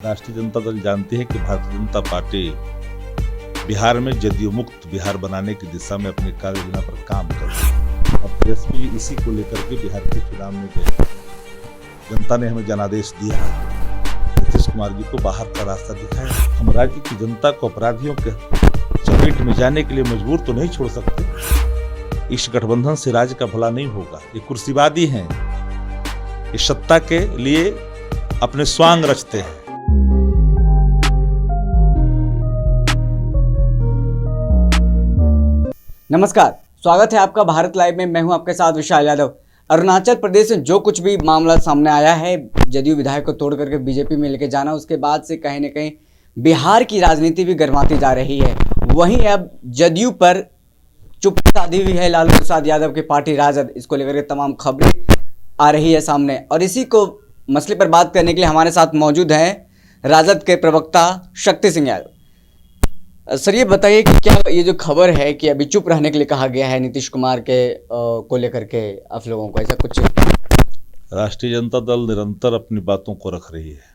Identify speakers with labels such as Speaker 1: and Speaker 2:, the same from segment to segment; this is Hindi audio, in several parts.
Speaker 1: राष्ट्रीय जनता दल जानती है कि भारतीय जनता पार्टी बिहार में जदयू मुक्त बिहार बनाने की दिशा में अपनी कार्य योजना पर काम कर रही है। और तेजस्वी जी इसी को लेकर के बिहार के चुनाव में गए। जनता ने हमें जनादेश दिया, नीतीश कुमार जी को बाहर का रास्ता दिखाया। हम राज्य की जनता को अपराधियों के चपेट में जाने के लिए मजबूर तो नहीं छोड़ सकते। इस गठबंधन से राज्य का भला नहीं होगा। ये कुर्सीवादी हैं, ये सत्ता के लिए अपने स्वांग रचते हैं।
Speaker 2: नमस्कार, स्वागत है आपका भारत लाइव में। मैं हूं आपके साथ विशाल यादव। अरुणाचल प्रदेश में जो कुछ भी मामला सामने आया है, जदयू विधायक को तोड़ करके बीजेपी में लेके जाना, उसके बाद से कहीं ना कहीं बिहार की राजनीति भी गर्माती जा रही है। वहीं अब जदयू पर चुप्पी साधी हुई है लालू प्रसाद यादव की पार्टी राजद। इसको लेकर के तमाम खबरें आ रही है सामने, और इसी को मसले पर बात करने के लिए हमारे साथ मौजूद हैं राजद के प्रवक्ता शक्ति सिंह यादव। सर, ये बताइए कि क्या ये जो खबर है कि अभी चुप रहने के लिए कहा गया है नीतीश कुमार के को लेकर के आप लोगों को, ऐसा कुछ?
Speaker 1: राष्ट्रीय जनता दल निरंतर अपनी बातों को रख रही है।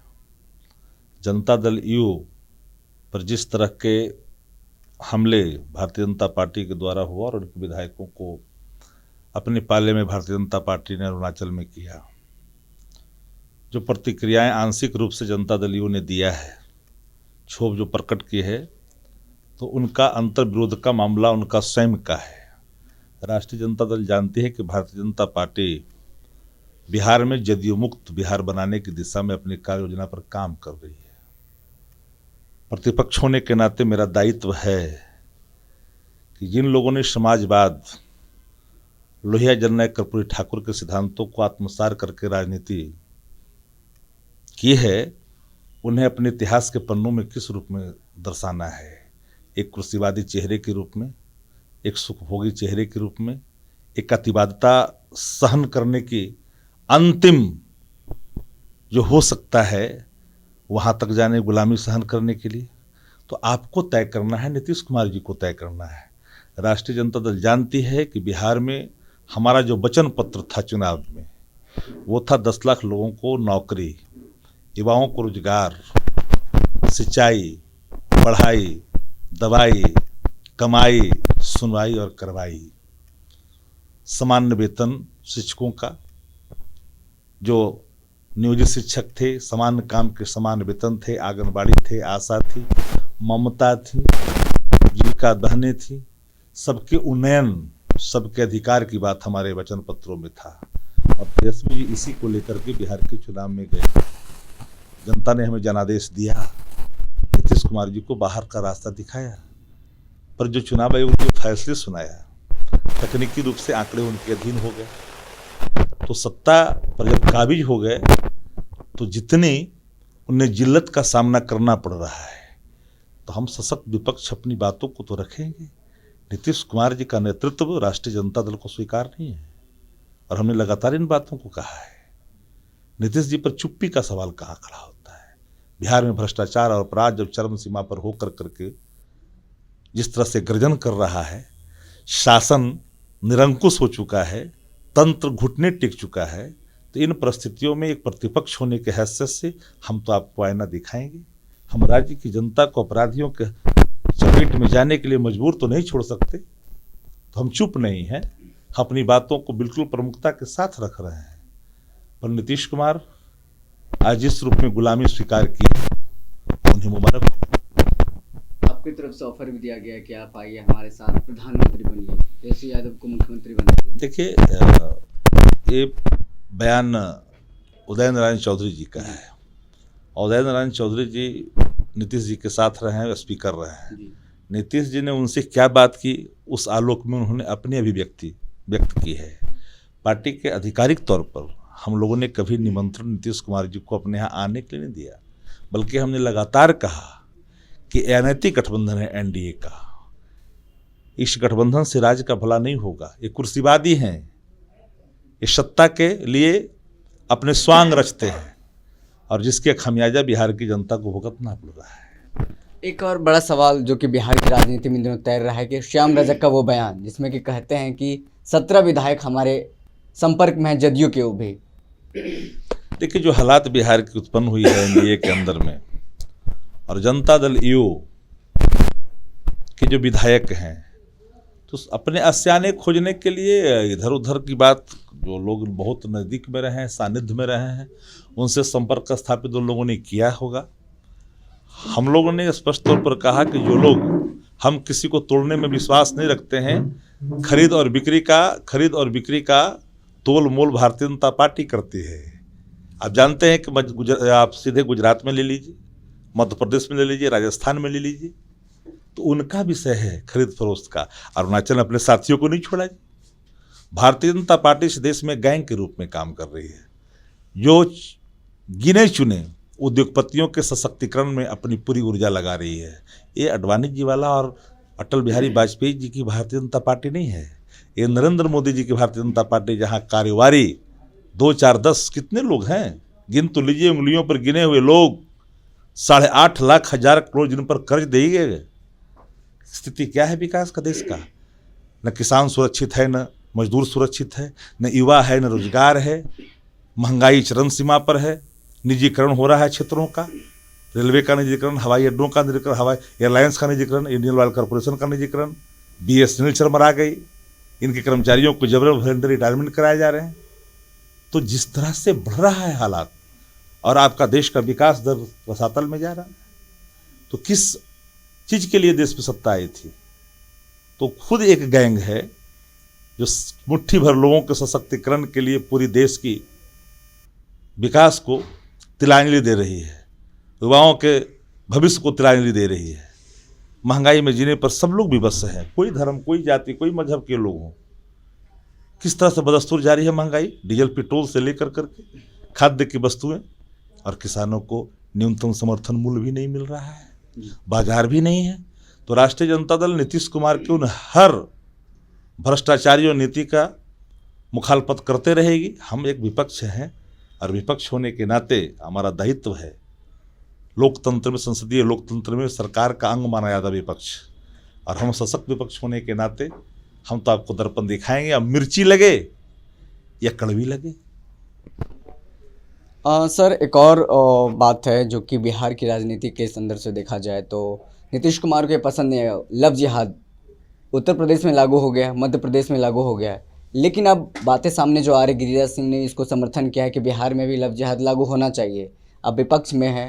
Speaker 1: जनता दल यू पर जिस तरह के हमले भारतीय जनता पार्टी के द्वारा हुआ और उनके विधायकों को अपने पाले में भारतीय जनता पार्टी ने अरुणाचल में किया, जो प्रतिक्रियाएं आंशिक रूप से जनता दल यू ने दिया है, क्षोभ जो प्रकट की है, तो उनका अंतर विरोध का मामला उनका स्वयं का है। राष्ट्रीय जनता दल जानती है कि भारतीय जनता पार्टी बिहार में जदयू मुक्त बिहार बनाने की दिशा में अपनी कार्य योजना पर काम कर रही है। प्रतिपक्ष होने के नाते मेरा दायित्व है कि जिन लोगों ने समाजवाद, लोहिया जननायक कर्पूरी ठाकुर के सिद्धांतों को आत्मसात करके राजनीति की है, उन्हें अपने इतिहास के पन्नों में किस रूप में दर्शाना है। एक कुर्सीवादी चेहरे के रूप में, एक सुखभोगी चेहरे के रूप में, एक अतिवादिता सहन करने की अंतिम जो हो सकता है वहाँ तक जाने, गुलामी सहन करने के लिए, तो आपको तय करना है, नीतीश कुमार जी को तय करना है। राष्ट्रीय जनता दल जानती है कि बिहार में हमारा जो वचन पत्र था चुनाव में, वो था 10 लाख लोगों को नौकरी, युवाओं को रोजगार, सिंचाई, पढ़ाई, दवाई, कमाई, सुनवाई और करवाई, सामान्य वेतन शिक्षकों का, जो नियोजित शिक्षक थे सामान्य काम के समान वेतन थे, आंगनबाड़ी थे, आशा थी, ममता थी, जीविका बहनें थी, सबके उन्नयन, सबके अधिकार की बात हमारे वचन पत्रों में था। और तेजस्वी जी इसी को लेकर के बिहार के चुनाव में गए। जनता ने हमें जनादेश दिया, नीतीश कुमार जी को बाहर का रास्ता दिखाया, पर जो चुनाव आयोग ने फैसले सुनाया, तकनीकी रूप से आंकड़े उनके अधीन हो गए, तो सत्ता पर जब काबिज हो गए तो जितनी उन्हें जिल्लत का सामना करना पड़ रहा है, तो हम सशक्त विपक्ष अपनी बातों को तो रखेंगे। नीतीश कुमार जी का नेतृत्व राष्ट्रीय जनता दल को स्वीकार नहीं है, और हमने लगातार इन बातों को कहा है। नीतीश जी पर चुप्पी का सवाल कहाँ खड़ा होता है। बिहार में भ्रष्टाचार और अपराध जब चरम सीमा पर होकर करके जिस तरह से गर्जन कर रहा है, शासन निरंकुश हो चुका है, तंत्र घुटने टेक चुका है, तो इन परिस्थितियों में एक प्रतिपक्ष होने के हैसियत से हम तो आपको आईना दिखाएंगे। हम राज्य की जनता को अपराधियों के चपेट में जाने के लिए मजबूर तो नहीं छोड़ सकते, तो हम चुप नहीं हैं, अपनी बातों को बिल्कुल प्रमुखता के साथ रख रहे हैं। पर नीतीश कुमार आज जिस रूप में गुलामी स्वीकार की, उन्हें मुबारक हो।
Speaker 2: आपकी तरफ से ऑफर भी दिया गया कि आप आइए हमारे साथ, प्रधानमंत्री बनिए, तेजस्वी यादव को मुख्यमंत्री बनाइए।
Speaker 1: देखिए, ये बयान उदय नारायण चौधरी जी का है। उदय नारायण चौधरी जी नीतीश जी के साथ रहे हैं, स्पीकर रहे हैं। नीतीश जी ने उनसे क्या बात की, उस आलोक में उन्होंने अपनी अभिव्यक्ति व्यक्त की है। पार्टी के आधिकारिक तौर पर हम लोगों ने कभी निमंत्रण नीतीश कुमार जी को अपने यहाँ आने के लिए नहीं दिया, बल्कि हमने लगातार कहा कि अनैतिक गठबंधन है एनडीए का, इस गठबंधन से राज्य का भला नहीं होगा। ये कुर्सीवादी हैं, ये सत्ता के लिए अपने स्वांग रचते हैं, और जिसके खमियाजा बिहार की जनता को भुगतना पड़ रहा है।
Speaker 2: एक और बड़ा सवाल जो कि बिहार की राजनीति में दिनों तैर रहा है कि श्याम रजक का वो बयान जिसमें कि कहते हैं कि 17 विधायक हमारे संपर्क में हैं जदयू के। वो भी
Speaker 1: देखिए, जो हालात बिहार की उत्पन्न हुई है एनडीए के अंदर में, और जनता दल यू के जो विधायक हैं तो अपने आशियाने खोजने के लिए इधर उधर की बात, जो लोग बहुत नज़दीक में रहे हैं, सानिध्य में रहे हैं, उनसे संपर्क स्थापित उन लोगों ने किया होगा। हम लोगों ने स्पष्ट तौर पर कहा कि जो लोग, हम किसी को तोड़ने में विश्वास नहीं रखते हैं, खरीद और बिक्री का तोल मोल भारतीय जनता पार्टी करती है। आप जानते हैं कि आप सीधे गुजरात में ले लीजिए, मध्य प्रदेश में ले लीजिए, राजस्थान में ले लीजिए, तो उनका विषय है खरीद फरोख्त का। अरुणाचल अपने साथियों को नहीं छोड़ा जी। भारतीय जनता पार्टी इस देश में गैंग के रूप में काम कर रही है, जो गिने चुने उद्योगपतियों के सशक्तिकरण में अपनी पूरी ऊर्जा लगा रही है। ये अडवाणी जी वाला और अटल बिहारी वाजपेयी जी की भारतीय जनता पार्टी नहीं है, ये नरेंद्र मोदी जी की भारतीय जनता पार्टी, जहाँ कार्यवाही 2, 4, 10 कितने लोग हैं, गिन तो लीजिए, उंगलियों पर गिने हुए लोग, 8.5 लाख हजार करोड़ जिन पर कर्ज दिए गए। स्थिति क्या है विकास का देश का? न किसान सुरक्षित है, न मजदूर सुरक्षित है, न युवा है, न रोजगार है, महंगाई चरम सीमा पर है, निजीकरण हो रहा है क्षेत्रों का, रेलवे का निजीकरण, हवाई अड्डों का निजीकरण, हवाई एयरलाइंस का निजीकरण, इंडियन ऑयल कॉर्पोरेशन का निजीकरण, BSNL चरमरा गई, इनके कर्मचारियों को जबरन वॉलंटरी रिटायरमेंट कराए जा रहे हैं। तो जिस तरह से बढ़ रहा है हालात और आपका देश का विकास दर रसातल में जा रहा है, तो किस चीज़ के लिए देश में सत्ता आई थी? तो खुद एक गैंग है जो मुट्ठी भर लोगों के सशक्तिकरण के लिए पूरी देश की विकास को तिलांजलि दे रही है, युवाओं के भविष्य को तिलांजलि दे रही है। महंगाई में जीने पर सब लोग विवश हैं, कोई धर्म, कोई जाति, कोई मजहब के लोग हों। किस तरह से बदस्तूर जारी है महंगाई, डीजल पेट्रोल से लेकर करके खाद्य की वस्तुएं, और किसानों को न्यूनतम समर्थन मूल्य भी नहीं मिल रहा है, बाजार भी नहीं है। तो राष्ट्रीय जनता दल नीतीश कुमार के उन हर भ्रष्टाचारियों नीति का मुखालफत करते रहेगी। हम एक विपक्ष हैं और विपक्ष होने के नाते हमारा दायित्व है, लोकतंत्र में, संसदीय लोकतंत्र में सरकार का अंग माना जाता विपक्ष, और हम सशक्त विपक्ष होने के नाते हम तो आपको दर्पण दिखाएंगे, अब मिर्ची लगे या कड़वी लगे।
Speaker 2: सर, एक और बात है जो कि बिहार की राजनीति के संदर्भ से देखा जाए तो नीतीश कुमार को ये पसंद नहीं है। लव जिहाद उत्तर प्रदेश में लागू हो गया, मध्य प्रदेश में लागू हो गया है, लेकिन अब बातें सामने जो आ रही, गिरिराज सिंह ने इसको समर्थन किया है कि बिहार में भी लव जिहाद लागू होना चाहिए। अब विपक्ष में है,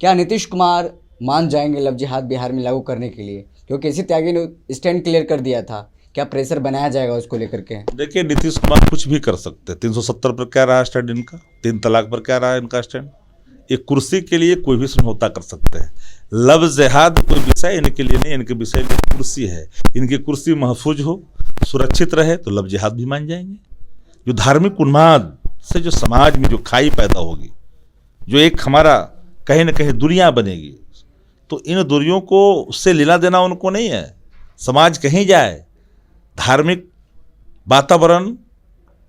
Speaker 2: क्या नीतीश कुमार मान जाएंगे लव जिहाद बिहार में लागू करने के लिए? क्योंकि केसी त्यागी ने स्टैंड क्लियर कर दिया था, क्या प्रेशर बनाया जाएगा उसको लेकर के?
Speaker 1: देखिए, नीतीश कुमार कुछ भी कर सकते हैं। 370 पर क्या रहा स्टैंड इनका, 3 तलाक पर क्या रहा इनका स्टैंड। एक कुर्सी के लिए कोई भी समझौता कर सकते हैं। लव जिहाद कोई विषय इनके लिए नहीं, इनके विषय कुर्सी है। इनकी कुर्सी महफूज हो, सुरक्षित रहे तो लव जिहाद भी मान जाएंगे। जो धार्मिक उन्माद से जो समाज में जो खाई पैदा होगी, जो एक हमारा कहीं ना कहीं दूरियां बनेगी, तो इन दूरियों को उससे लेना देना उनको नहीं है। समाज कहीं जाए, धार्मिक वातावरण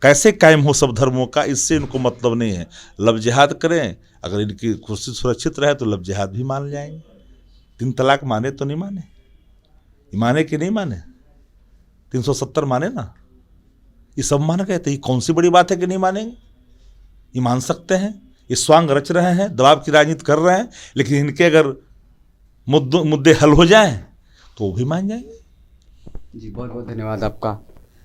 Speaker 1: कैसे कायम हो सब धर्मों का, इससे इनको मतलब नहीं है। लव जिहाद करें, अगर इनकी कुर्सी सुरक्षित रहे तो लव जिहाद भी मान जाएंगे। 3 तलाक माने तो नहीं माने, माने कि नहीं माने, 370 माने ना, ये सब मान गए। तो ये कौन सी बड़ी बात है कि नहीं मानेंगे? ये मान सकते हैं, ये स्वांग रच रहे हैं, दबाव की राजनीति कर रहे हैं, लेकिन इनके अगर मुद्दे हल हो जाएं तो वो भी मान जाएंगे।
Speaker 2: जी, बहुत बहुत धन्यवाद आपका।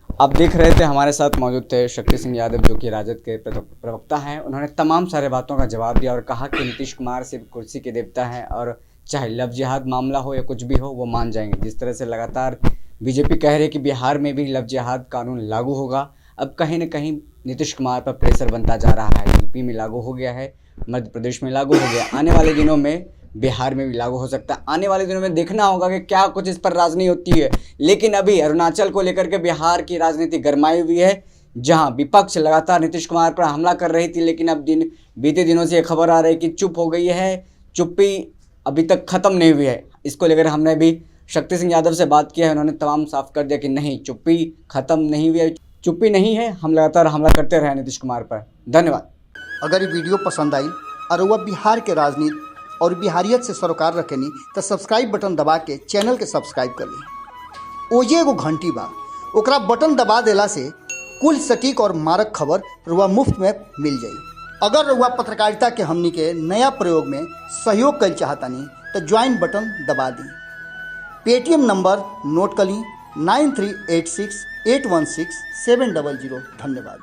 Speaker 2: आप देख रहे थे, हमारे साथ मौजूद थे शक्ति सिंह यादव, जो कि राजद के प्रवक्ता हैं। उन्होंने तमाम सारे बातों का जवाब दिया और कहा कि नीतीश कुमार सिर्फ कुर्सी के देवता हैं और चाहे लव जिहाद मामला हो या कुछ भी हो वो मान जाएंगे। जिस तरह से लगातार बीजेपी कह रही है कि बिहार में भी लव जिहाद कानून लागू होगा, अब कहीं ना कहीं नीतीश कुमार पर प्रेशर बनता जा रहा है। यूपी में लागू हो गया है, मध्य प्रदेश में लागू हो गया, आने वाले दिनों में बिहार में भी लागू हो सकता है। आने वाले दिनों में देखना होगा कि क्या कुछ इस पर राजनीति होती है। लेकिन अभी अरुणाचल को लेकर के बिहार की राजनीति गरमाई हुई है, जहां विपक्ष लगातार नीतीश कुमार पर हमला कर रही थी, लेकिन अब बीते दिनों से ये खबर आ रही है कि चुप हो गई है, चुप्पी अभी तक खत्म नहीं हुई है। इसको लेकर हमने भी शक्ति सिंह यादव से बात किया है, उन्होंने तमाम साफ कर दिया कि नहीं, चुप्पी खत्म नहीं हुई है, चुप्पी नहीं है, हम लगातार हमला करते रहे नीतीश कुमार पर। धन्यवाद।
Speaker 3: अगर ये वीडियो पसंद आई और वह बिहार के राजनीति और बिहारियत से सरोकार रखेनी तो सब्सक्राइब बटन दबा के चैनल के सब्सक्राइब कर ली। ओजे एगो घंटी बा, ओकरा बटन दबा देला से कुल सटीक और मारक खबर रुआ मुफ्त में मिल जाई। अगर रुआ पत्रकारिता के हमनी के नया प्रयोग में सहयोग कर चाहतानी तो ज्वाइन बटन दबा दी। पेटीएम नंबर नोट कर ली 9386816700। धन्यवाद।